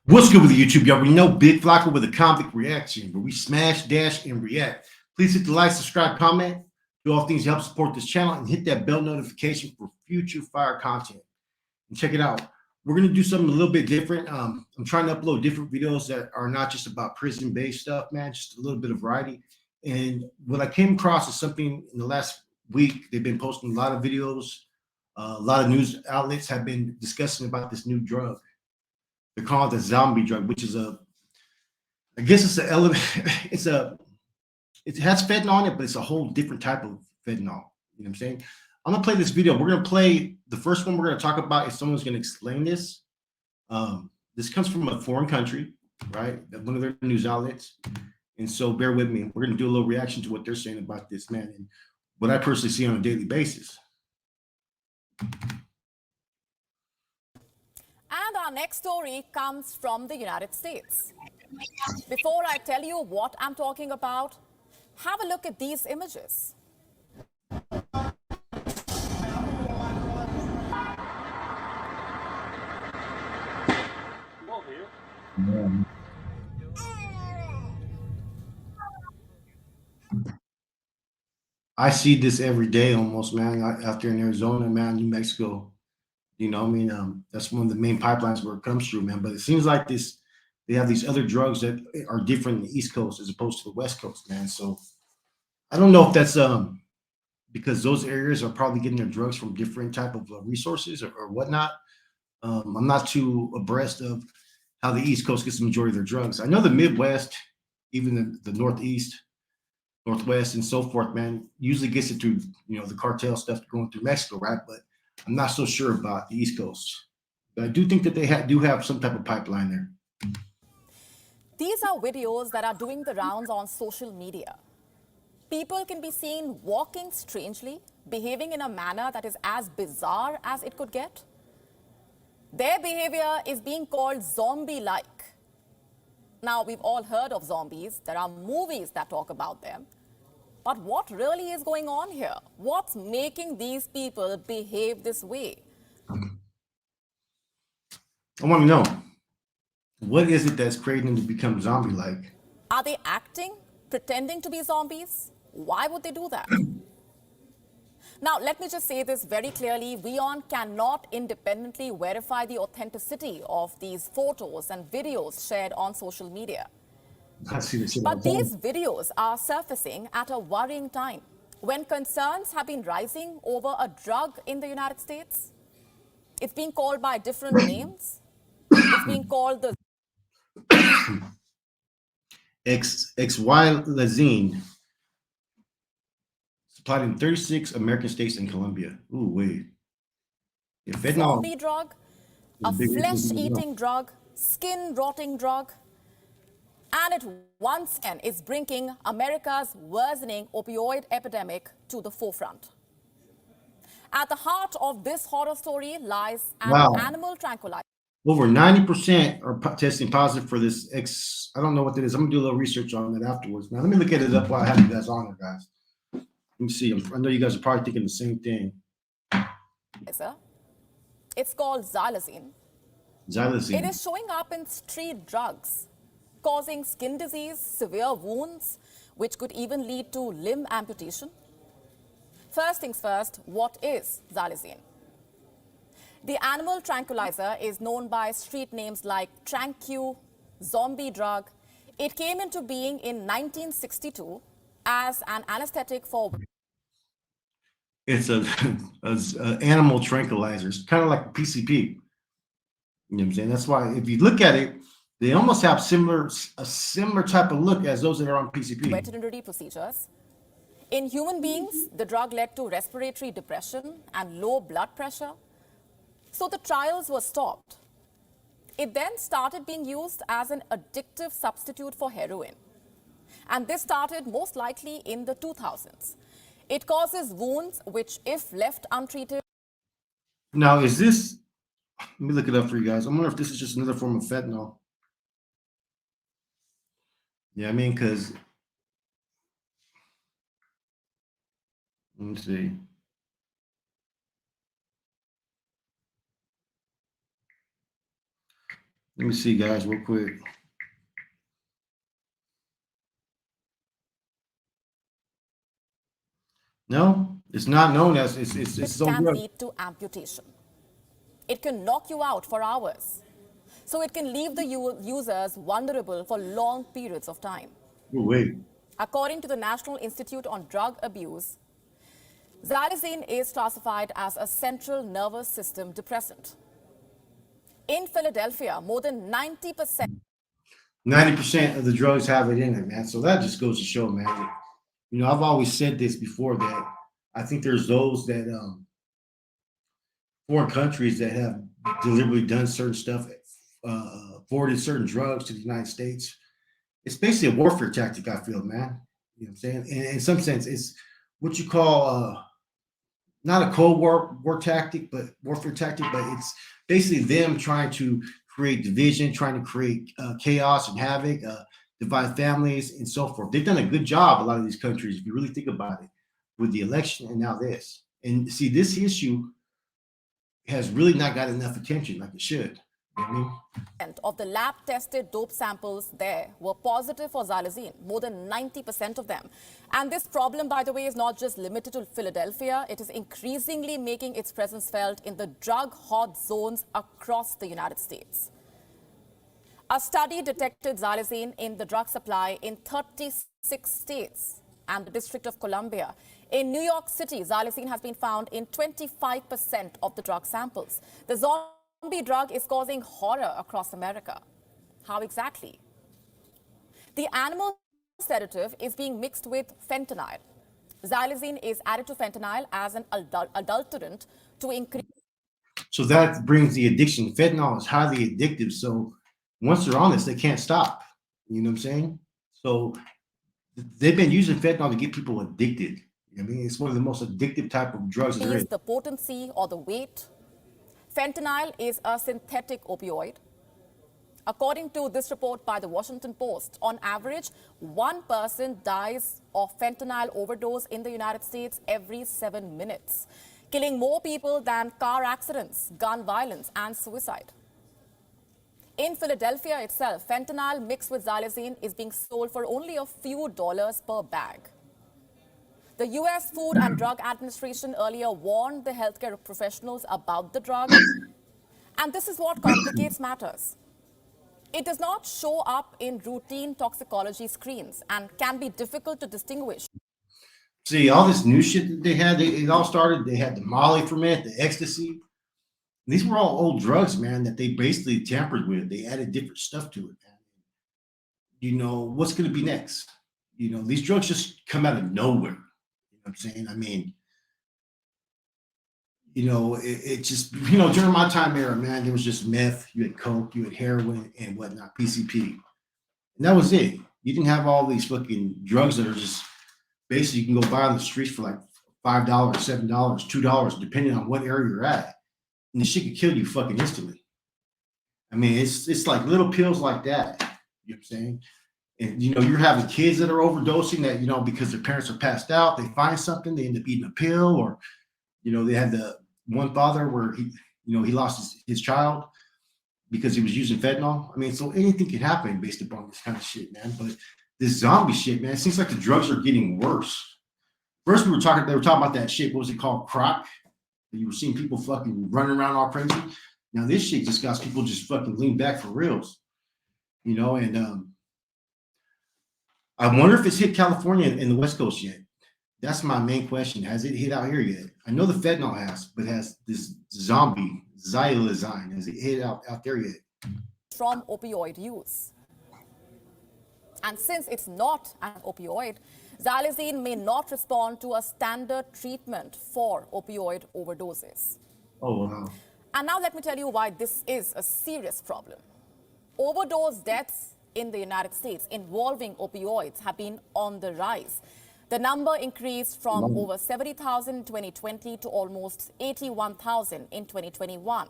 What's good with the YouTube? You already know Big Flocka with a comic reaction where we smash, dash, and react. Please hit the like, subscribe, comment, do all things to help support this channel, and hit that bell notification for future fire content. And check it out. We're gonna do something a little bit different. I'm trying to upload different videos that are not just about prison-based stuff, man. Just a little bit of variety. And what I came across is something in the last week. They've been posting a lot of videos. A lot of news outlets have been discussing about this new drug. They're calling it the zombie drug, which is I guess it's a element, it's a, it has fentanyl on it, but it's a whole different type of fentanyl. You know what I'm saying? I'm gonna play this video. We're gonna play the first one we're gonna talk about. If someone's gonna explain this, this comes from a foreign country, right? One of their news outlets, and so bear with me. We're gonna do a little reaction to what they're saying about this, man, and what I personally see on a daily basis. And our next story comes from the United States. Before I tell you what I'm talking about, have a look at these images. I see this every day almost, man, out there in Arizona, man, New Mexico. You know, I mean, that's one of the main pipelines where it comes through, man. But it seems like they have these other drugs that are different in the East Coast as opposed to the West Coast, man. So I don't know if that's because those areas are probably getting their drugs from different type of resources or whatnot. I'm not too abreast of how the East Coast gets the majority of their drugs. I know the Midwest, even the Northeast, Northwest, and so forth, man, usually gets it through the cartel stuff going through Mexico, right? But I'm not so sure about the East Coast. But I do think that they do have some type of pipeline there. These are videos that are doing the rounds on social media. People can be seen walking strangely, behaving in a manner that is as bizarre as it could get. Their behavior is being called zombie-like. Now, we've all heard of zombies. There are movies that talk about them. But what really is going on here? What's making these people behave this way? I want to know, what is it that's creating them to become zombie-like? Are they acting, pretending to be zombies? Why would they do that? Now, let me just say this very clearly. WION cannot independently verify the authenticity of these photos and videos shared on social media. I see this shit all But the time. these videos are surfacing at a worrying time when concerns have been rising over a drug in the United States. It's being called by different names. It's being called the XY-lazine, supplied in 36 American states and Colombia. Ooh, wait. Yeah, fentanyl zombie drug, is a a big flesh-eating drug, skin-rotting drug. And it once again is bringing America's worsening opioid epidemic to the forefront. At the heart of this horror story lies an Wow. animal tranquilizer. Over 90% are testing positive for this I don't know what that is. I'm gonna do a little research on that afterwards. Now, let me look at it up while I have you guys on there, guys. Let me see. I know you guys are probably thinking the same thing. It's called xylazine. It Xylazine. is showing up in street drugs, causing skin disease, severe wounds, which could even lead to limb amputation. First things first, what is xylazine? The animal tranquilizer is known by street names like Tranq, zombie drug. It came into being in 1962 as an anesthetic for It's a animal tranquilizer. It's kind of like PCP. You know what I'm saying? That's why if you look at it, they almost have a similar type of look as those that are on PCP. veterinary procedures. In human beings, the drug led to respiratory depression and low blood pressure. So the trials were stopped. It then started being used as an addictive substitute for heroin. And this started most likely in the 2000s. It causes wounds which, if left untreated, Now, is this, let me look it up for you guys. I wonder if this is just another form of fentanyl. Yeah, I mean, because, let me see. Let me see, guys, real quick. No, it's not known as it's It its own can drug. lead to amputation. It can knock you out for hours. So it can leave the users vulnerable for long periods of time. Oh, wait. According to the National Institute on Drug Abuse, xylazine is classified as a central nervous system depressant. In Philadelphia, more than 90%. 90% of the drugs have it in it, man. So that just goes to show, man. You know, I've always said this before that I think there's those that foreign countries that have deliberately done certain stuff, forwarded certain drugs to the United States. It's basically a warfare tactic, I feel, man. You know what I'm saying? And in some sense, it's what you call not a cold war tactic, but warfare tactic, but it's basically them trying to create division, trying to create chaos and havoc, divide families and so forth. They've done a good job, a lot of these countries, if you really think about it, with the election and now this. And see, this issue has really not got enough attention like it should. You know what I mean? Of the lab-tested dope samples there were positive for xylazine, more than 90% of them. And this problem, by the way, is not just limited to Philadelphia. It is increasingly making its presence felt in the drug-hot zones across the United States. A study detected xylazine in the drug supply in 36 states and the District of Columbia. In New York City, xylazine has been found in 25% of the drug samples. The zombie drug is causing horror across America. How exactly? The animal sedative is being mixed with fentanyl. Xylazine is added to fentanyl as an adulterant to increase. So that brings the addiction. Fentanyl is highly addictive. So once they're on this, they can't stop. You know what I'm saying? So they've been using fentanyl to get people addicted. You know what I mean? It's one of the most addictive type of drugs there is. The potency or the weight. Fentanyl is a synthetic opioid. According to this report by the Washington Post, on average, one person dies of fentanyl overdose in the United States every 7 minutes, killing more people than car accidents, gun violence, and suicide. In Philadelphia itself, fentanyl mixed with xylazine is being sold for only a few dollars per bag. The U.S. Food and Drug Administration earlier warned the healthcare professionals about the drug. And this is what complicates matters. It does not show up in routine toxicology screens and can be difficult to distinguish. See, all this new shit that they had, it all started, they had the Molly ferment, the ecstasy. These were all old drugs, man, that they basically tampered with. They added different stuff to it, man. You know, what's going to be next? You know, these drugs just come out of nowhere. You know what I'm saying? I mean, you know, it just, you know, during my time era, man, there was just meth, you had coke, you had heroin and whatnot, PCP. And that was it. You didn't have all these fucking drugs that are just basically you can go buy on the streets for like $5, $7, $2, depending on what area you're at. And the shit could kill you fucking instantly. I mean, it's like little pills like that. You know what I'm saying? And you know, you're having kids that are overdosing that, you know, because their parents are passed out, they find something, they end up eating a pill, or you know, they had the one father where he, you know, he lost his child because he was using fentanyl. I mean, so anything can happen based upon this kind of shit, man. But this zombie shit, man, it seems like the drugs are getting worse. First, they were talking about that shit. What was it called? Croc. You were seeing people fucking running around all crazy. Now this shit just got people just fucking lean back for reals, you know. And I wonder if it's hit California and the West Coast yet. That's my main question. Has it hit out here yet? I know the fentanyl has, but has this zombie xylazine, has it hit out there yet? From opioid use. And since it's not an opioid, xylazine may not respond to a standard treatment for opioid overdoses. Oh, wow. And now let me tell you why this is a serious problem. Overdose deaths in the United States involving opioids have been on the rise. The number increased from over 70,000 in 2020 to almost 81,000 in 2021.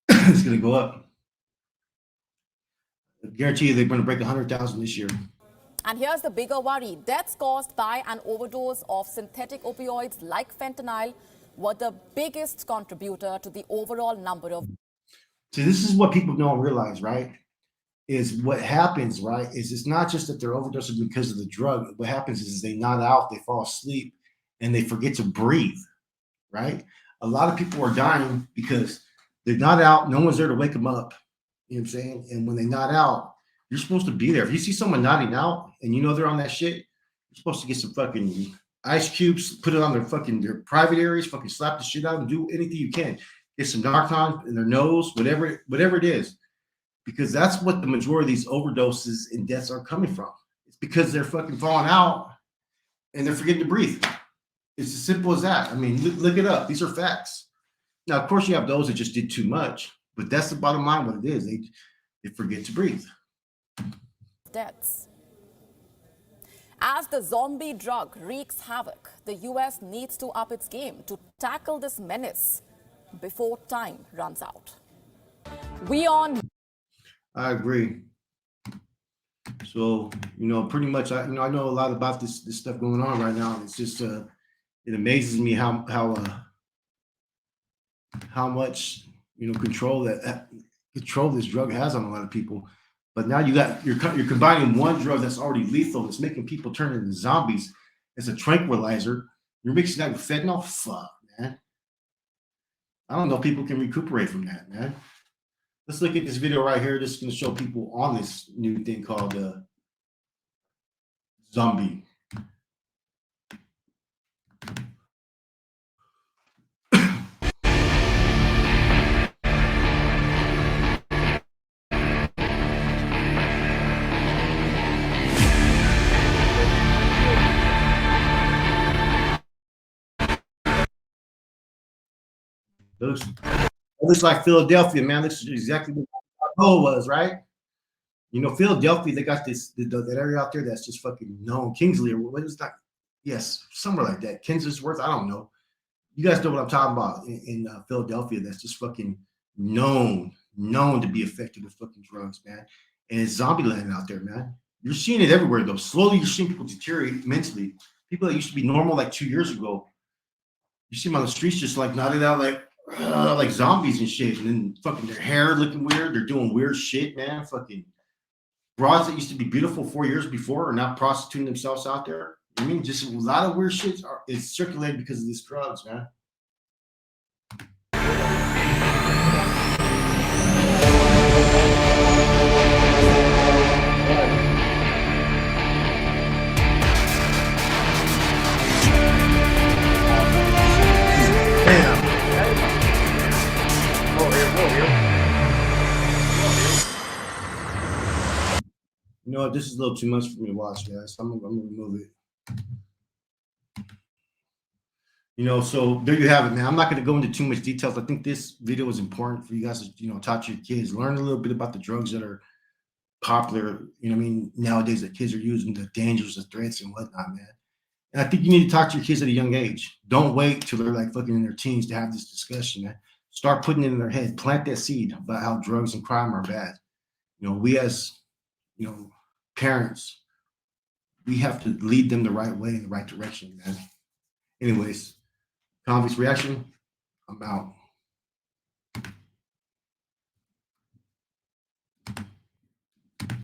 It's going to go up. I guarantee you they're going to break 100,000 this year. And here's the bigger worry. Deaths caused by an overdose of synthetic opioids like fentanyl were the biggest contributor to the overall number of. So this is what people don't realize, right? Is what happens, right? Is it's not just that they're overdosing because of the drug. What happens is they nod out, they fall asleep, and they forget to breathe, right? A lot of people are dying because they're not out. No one's there to wake them up. You know what I'm saying? And when they nod out, you're supposed to be there. If you see someone nodding out and you know they're on that shit, you're supposed to get some fucking ice cubes, put it on their private areas, fucking slap the shit out and do anything you can. Get some Narcan in their nose, whatever it is, because that's what the majority of these overdoses and deaths are coming from. It's because they're fucking falling out and they're forgetting to breathe. It's as simple as that. I mean, look it up. These are facts. Now, of course, you have those that just did too much, but that's the bottom line. What it is, they forget to breathe. Deaths. As the zombie drug wreaks havoc, the US needs to up its game to tackle this menace before time runs out. I agree. So, pretty much, I know a lot about this stuff going on right now. And it's just, it amazes me how much, control control this drug has on a lot of people. But now you're combining one drug that's already lethal, that's making people turn into zombies, as a tranquilizer. You're mixing that with fentanyl. Fuck, man. I don't know if people can recuperate from that, man. Let's look at this video right here. This is going to show people on this new thing called Zombie. It looks like Philadelphia, man. This is exactly what our goal was, right? Philadelphia, they got that area out there that's just fucking known. Kingsley, or what is that? Yes, somewhere like that. Kensingworth, I don't know. You guys know what I'm talking about in Philadelphia. That's just fucking known to be affected with fucking drugs, man. And it's zombie land out there, man. You're seeing it everywhere, though. Slowly, you're seeing people deteriorate mentally. People that used to be normal like 2 years ago, you see them on the streets just like nodded out like zombies and shit. And then fucking their hair looking weird. They're doing weird shit, man. Fucking broads that used to be beautiful 4 years before are now prostituting themselves out there. I mean, just a lot of weird shit is circulating because of these drugs, man. You know what? This is a little too much for me to watch, guys. I'm gonna remove it. So there you have it, man. I'm not going to go into too much details. I think this video is important for you guys to, talk to your kids, learn a little bit about the drugs that are popular, nowadays that kids are using, the dangers, the threats, and whatnot, man. And I think you need to talk to your kids at a young age. Don't wait till they're like fucking in their teens to have this discussion, man. Start putting it in their head. Plant that seed about how drugs and crime are bad. We as, parents, we have to lead them the right way, in the right direction, man. Anyways, Convict's reaction, I'm out.